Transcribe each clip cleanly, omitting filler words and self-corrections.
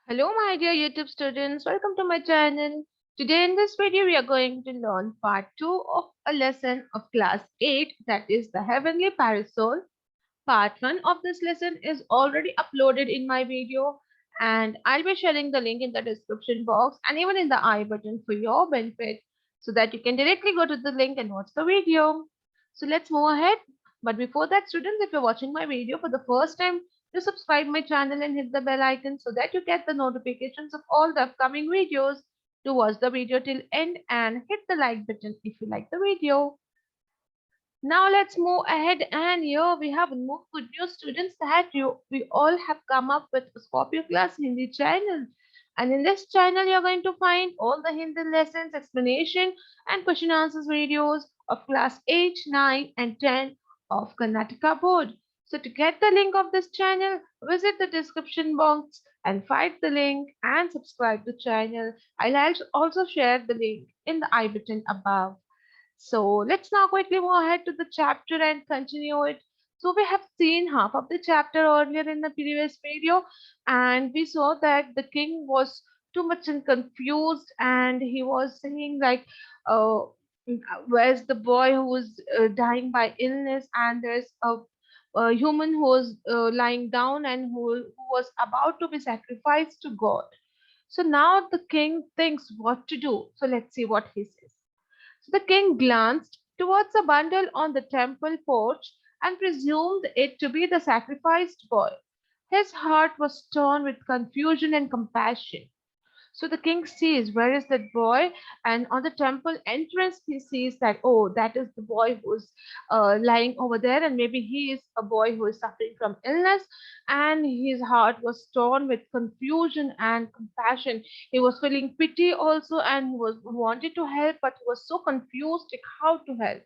Hello, my dear YouTube students. Welcome to my channel. Today in this video, we are going to learn part 2 of a lesson of class 8, that is the Heavenly Parasol. Part 1 of this lesson is already uploaded in my video, and I'll be sharing the link in the description box and even in the I button for your benefit so that you can directly go to the link and watch the video. So let's move ahead. But before that, students, if you're watching my video for the first time, do subscribe my channel and hit the bell icon so that you get the notifications of all the upcoming videos. To watch the video till end and hit the like button if you like the video. Now let's move ahead, and here we have more good news, students, that we all have come up with a Scorpio class Hindi channel. And in this channel you're going to find all the Hindi lessons, explanation and question answers videos of class 8, 9 and 10 of Karnataka board. So to get the link of this channel, visit the description box and find the link and subscribe to the channel. I'll also share the link in the I button above. So let's now quickly move ahead to the chapter and continue it. So we have seen half of the chapter earlier in the previous video, and we saw that the king was too much confused, and he was saying like, uh, where's the boy who was dying by illness, and there's a human who was lying down and who was about to be sacrificed to God. So now the king thinks what to do. So let's see what he says. So the king glanced towards a bundle on the temple porch and presumed it to be the sacrificed boy. His heart was torn with confusion and compassion. So the king sees where is that boy, and on the temple entrance he sees that, oh, that is the boy who's lying over there, and maybe he is a boy who is suffering from illness, and his heart was torn with confusion and compassion. He was feeling pity also, and he was wanted to help, but he was so confused like how to help.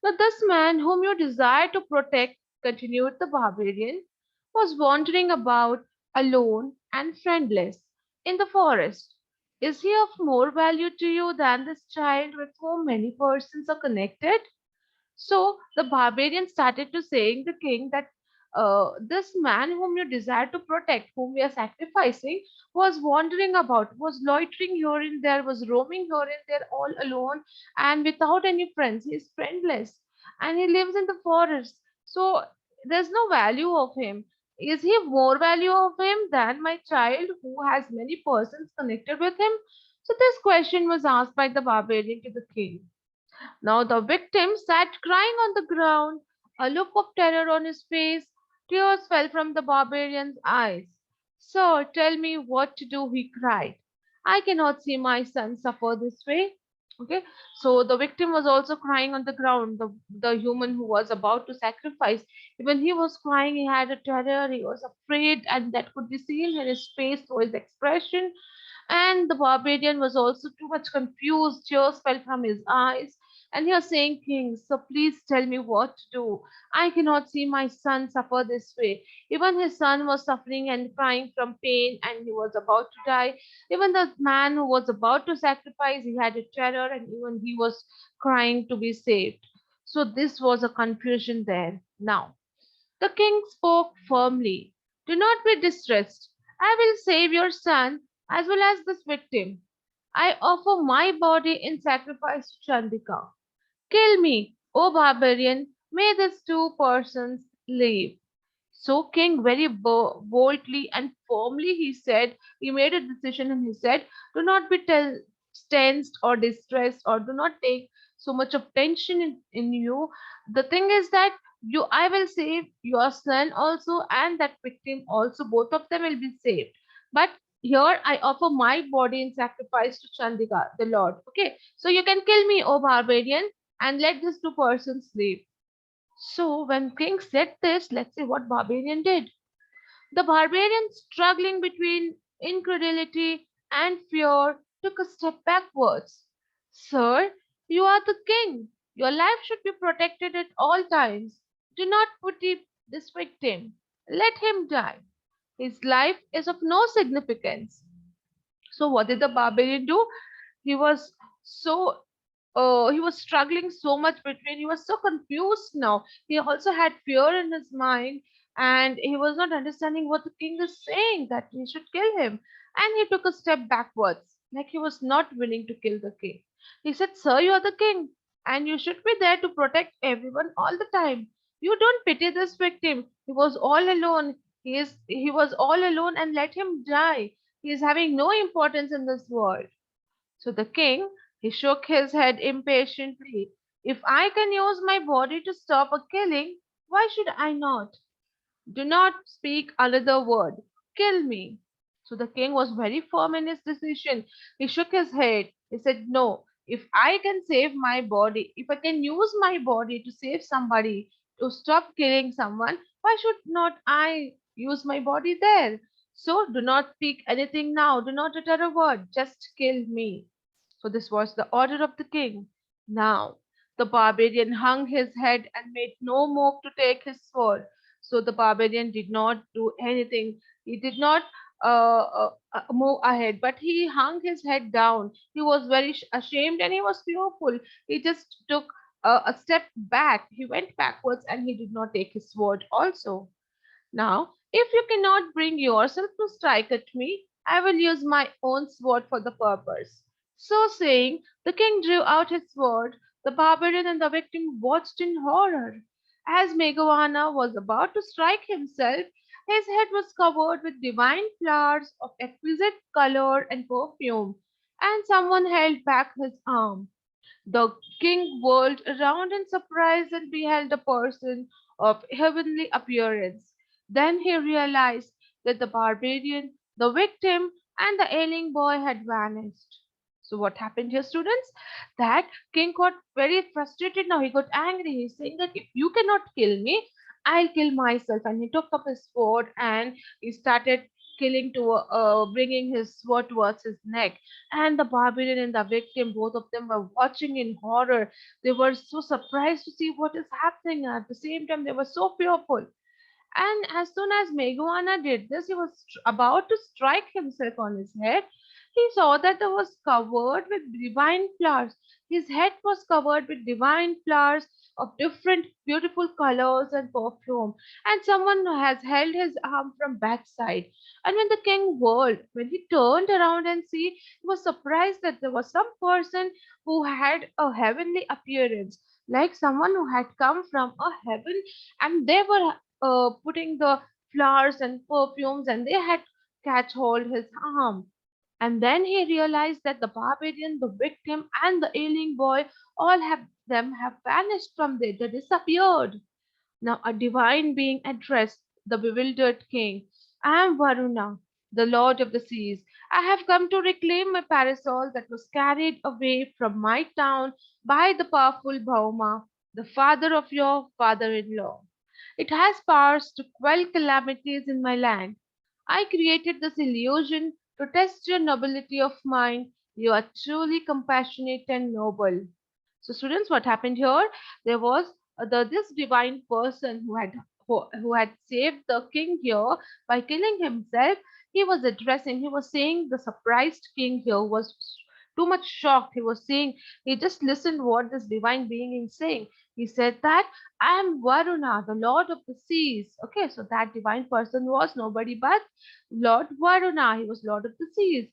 Now this man whom you desire to protect, continued the barbarian, was wandering about alone and friendless in the forest. Is he of more value to you than this child with whom many persons are connected? So the barbarian started to saying the king that this man whom you desire to protect, whom we are sacrificing, was wandering about, was loitering here and there, was roaming here and there all alone and without any friends. He is friendless and he lives in the forest. So there's no value of him. Is he more value of him than my child who has many persons connected with him? So this question was asked by the barbarian to the king. Now the victim sat crying on the ground, a look of terror on his face. Tears fell from the barbarian's eyes. Sir, tell me what to do, he cried. I cannot see my son suffer this way. Okay, so the victim was also crying on the ground, the human who was about to sacrifice. Even he was crying, he had a terror, he was afraid, and that could be seen in his face through his expression. And the barbarian was also too much confused. Tears fell from his eyes. And he was saying, King, so please tell me what to do. I cannot see my son suffer this way. Even his son was suffering and crying from pain, and he was about to die. Even the man who was about to sacrifice, he had a terror, and even he was crying to be saved. So this was a confusion there. Now, the king spoke firmly. Do not be distressed. I will save your son as well as this victim. I offer my body in sacrifice to Chandika. Kill me, O barbarian. May these two persons live. So king very boldly and firmly he said, he made a decision and he said, do not be tensed or distressed, or do not take so much of tension in you. The thing is that I will save your son also and that victim also. Both of them will be saved. But here I offer my body in sacrifice to Chandika, the Lord. Okay. So you can kill me, O barbarian, and let these two persons live. So when king said this, let's see what barbarian did. The barbarian, struggling between incredulity and fear, took a step backwards. Sir, you are the king. Your life should be protected at all times. Do not pity this victim. Let him die. His life is of no significance. So what did the barbarian do? He was so he was struggling so much between, he was so confused now. He also had fear in his mind. and he was not understanding what the king is saying, that he should kill him. And he took a step backwards, like he was not willing to kill the king. He said, "Sir, you are the king, and you should be there to protect everyone all the time. You don't pity this victim. He was all alone. He was all alone, and let him die. He is having no importance in this world." So the king, he shook his head impatiently. "If I can use my body to stop a killing, why should I not? Do not speak another word. Kill me." So the king was very firm in his decision. He shook his head. He said, "No, if I can save my body, if I can use my body to save somebody, to stop killing someone, why should not I use my body there? So do not speak anything now. Do not utter a word. Just kill me." So this was the order of the king. Now the barbarian hung his head and made no move to take his sword. So the barbarian did not do anything. He did not move ahead, but he hung his head down. He was very ashamed and he was fearful. He just took a step back. He went backwards and he did not take his sword also. "Now, if you cannot bring yourself to strike at me, I will use my own sword for the purpose." So saying, the king drew out his sword. The barbarian and the victim watched in horror. As Meghavana was about to strike himself, his head was covered with divine flowers of exquisite color and perfume, and someone held back his arm. The king whirled around in surprise and beheld a person of heavenly appearance. Then he realized that the barbarian, the victim, and the ailing boy had vanished. So what happened here, students? That king got very frustrated now. He got angry. He's saying that if you cannot kill me, I'll kill myself. And he took up his sword and he started bringing his sword towards his neck. And the barbarian and the victim, both of them were watching in horror. They were so surprised to see what is happening. At the same time, they were so fearful. And as soon as Meghwana did this, he was about to strike himself on his head. He saw that it was covered with divine flowers. His head was covered with divine flowers of different beautiful colors and perfume. And someone has held his arm from backside. And when the king whirled, when he turned around and see, he was surprised that there was some person who had a heavenly appearance, like someone who had come from a heaven, and they were putting the flowers and perfumes, and they had catch hold his arm. And then he realized that the barbarian, the victim, and the ailing boy, all have them have vanished from there. They disappeared. Now a divine being addressed the bewildered king. "I am Varuna, the lord of the seas. I have come to reclaim my parasol that was carried away from my town by the powerful Bhauma, the father of your father-in-law. It has powers to quell calamities in my land. I created this illusion to test your nobility of mind. You are truly compassionate and noble." So, students, what happened here? There was this divine person who had saved the king here by killing himself. He was addressing. He was saying the surprised king here was too much shocked. He was saying he just listened what this divine being is saying. He said that I am Varuna, the Lord of the seas. Okay, so that divine person was nobody but Lord Varuna. He was Lord of the seas.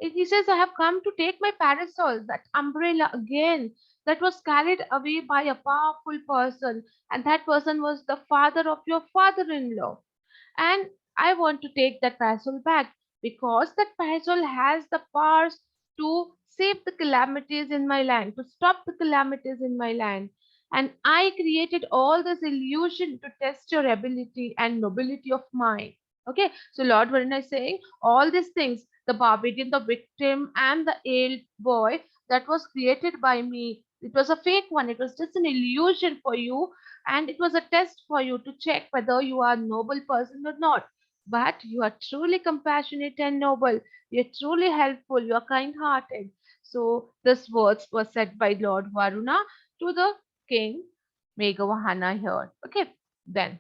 And he says, "I have come to take my parasol, that umbrella again, that was carried away by a powerful person, and that person was the father of your father in law. And I want to take that parasol back because that parasol has the powers to save the calamities in my land, to stop the calamities in my land. And I created all this illusion to test your ability and nobility of mind." Okay, so Lord Varuna is saying all these things, the barbarian, the victim, and the ill boy, that was created by me. It was a fake one. It was just an illusion for you, and it was a test for you to check whether you are a noble person or not. But you are truly compassionate and noble. You're truly helpful. You're kind-hearted. So this words were said by Lord Varuna to the king Meghavahana here. Okay, then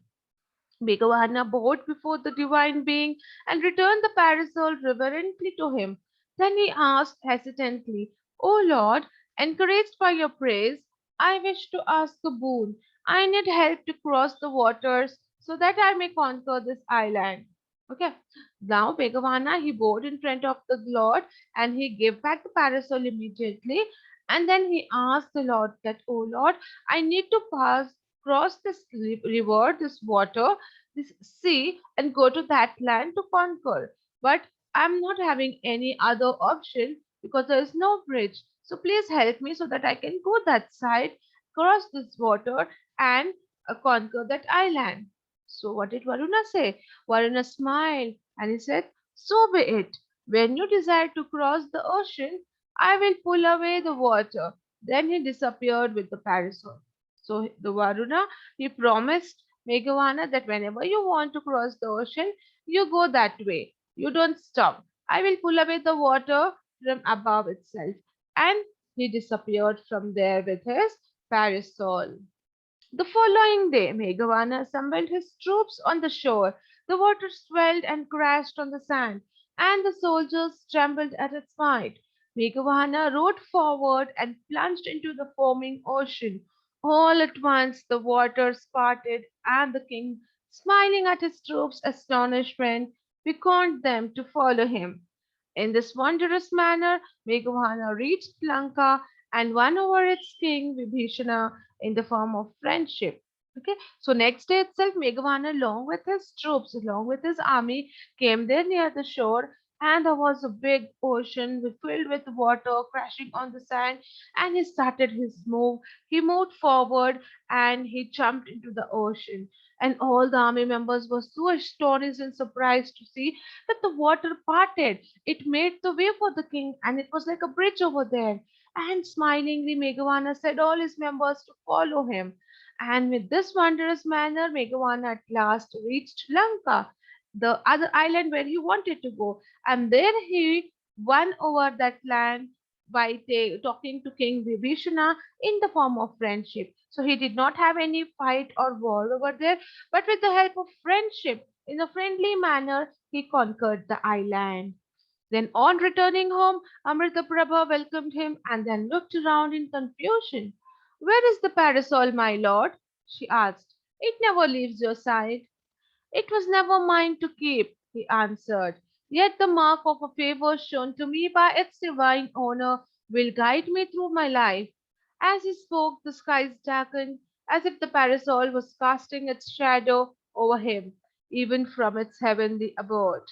Meghavahana bowed before the divine being and returned the parasol reverently to him. Then he asked hesitantly, "O Lord, encouraged by your praise, I wish to ask a boon. I need help to cross the waters so that I may conquer this island. Okay. Now Begavana he bowed in front of the Lord and he gave back the parasol immediately. And then he asked the Lord that, oh Lord, I need to cross this river, this water, this sea, and go to that land to conquer. But I'm not having any other option because there is no bridge. So please help me so that I can go that side, cross this water, and conquer that island. So what did Varuna say? Varuna smiled and he said, so be it. When you desire to cross the ocean, I will pull away the water. Then he disappeared with the parasol. So the Varuna, he promised Meghavana that whenever you want to cross the ocean, you go that way. You don't stop. I will pull away the water from above itself. And he disappeared from there with his parasol. The following day, Meghavana assembled his troops on the shore. The water swelled and crashed on the sand, and the soldiers trembled at its might. Meghavana rode forward and plunged into the foaming ocean. All at once the waters parted, and the king, smiling at his troops' astonishment, beckoned them to follow him. In this wondrous manner, Meghavana reached Lanka and won over its king Vibhishana in the form of friendship. Okay, so next day itself, Meghavana, along with his troops, along with his army, came there near the shore, and there was a big ocean filled with water crashing on the sand. And he started his move. He moved forward and he jumped into the ocean. And all the army members were so astonished and surprised to see that the water parted. It made the way for the king, and it was like a bridge over there. And smilingly, Meghavana said all his members to follow him. And with this wondrous manner, Meghavana at last reached Lanka, the other island where he wanted to go. And there he won over that land by talking to King Vibhishana in the form of friendship. So he did not have any fight or war over there, but with the help of friendship, in a friendly manner, he conquered the island. Then, on returning home, Amritaprabha welcomed him and then looked around in confusion. Where is the parasol, my lord? She asked. It never leaves your side. It was never mine to keep, he answered. Yet the mark of a favor shown to me by its divine owner will guide me through my life. As he spoke, the skies darkened, as if the parasol was casting its shadow over him, even from its heavenly abode.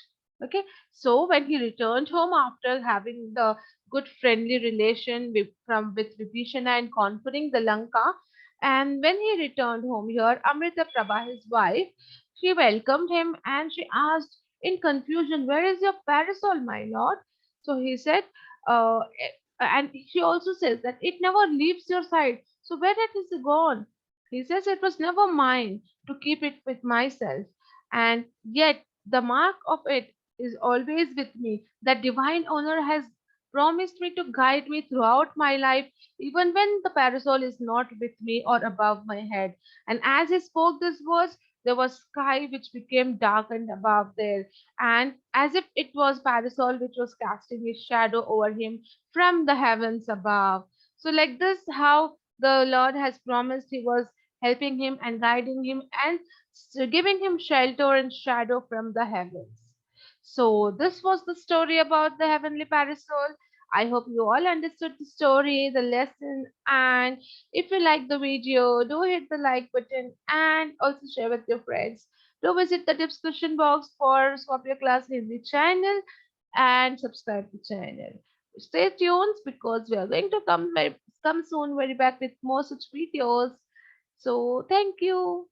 Okay, so when he returned home after having the good friendly relation with Vibhishana and conquering the Lanka, and when he returned home here, Amrita Prabha, his wife, she welcomed him and she asked in confusion, where is your parasol, my lord? So he said, and she also says that it never leaves your side. So where it is gone? He says it was never mine to keep it with myself. And yet the mark of it is always with me. That divine owner has promised me to guide me throughout my life, even when the parasol is not with me or above my head. And as he spoke these words, there was sky which became darkened above there, and as if it was parasol which was casting its shadow over him from the heavens above. So, like this, how the Lord has promised He was helping him and guiding him and giving him shelter and shadow from the heavens. So, this was the story about the heavenly parasol. I hope you all understood the story, the lesson, and if you like the video, do hit the like button and also share with your friends. Do visit the description box for Scorpio Class Hindi channel and subscribe to the channel. Stay tuned because we are going to come soon very back with more such videos. So thank you.